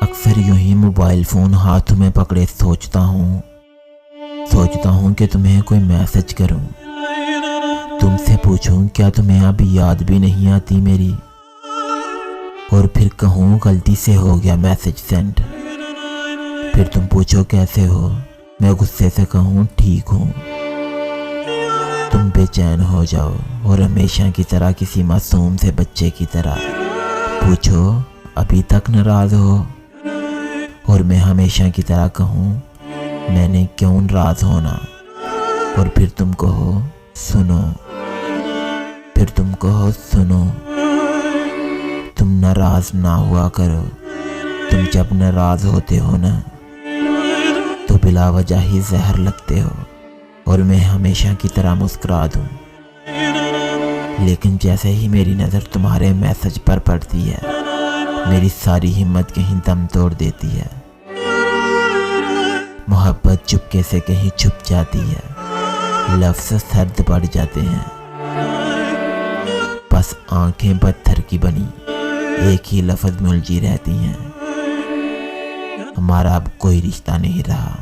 अक्सर यूं ही mobile phone हाथ में पकड़े सोचता हूँ कि तुम्हें कोई मैसेज करूँ, तुमसे पूछूं क्या तुम्हें अब याद भी नहीं आती मेरी, और फिर कहूँ गलती से हो गया मैसेज सेंड। फिर तुम पूछो कैसे हो, मैं गुस्से से कहूँ ठीक हूँ। तुम बेचैन हो जाओ और हमेशा की तरह किसी मासूम से बच्चे की तरह पूछो अभी तक नाराज़ हो, और मैं हमेशा की तरह कहूँ मैंने क्यों नाराज़ होना, और फिर तुम कहो सुनो, तुम नाराज़ ना हुआ करो। तुम जब नाराज़ होते हो ना तो बिला वजह ही जहर लगते हो, और मैं हमेशा की तरह मुस्कुरा दूं, लेकिन जैसे ही मेरी नज़र तुम्हारे मैसेज पर पड़ती है मेरी सारी हिम्मत कहीं दम तोड़ देती है। मोहब्बत चुपके से कहीं छुप जाती है, लफ्ज़ सर्द पड़ जाते हैं, बस आंखें पत्थर की बनी एक ही लफ्ज़ में उलझी रहती हैं, हमारा अब कोई रिश्ता नहीं रहा।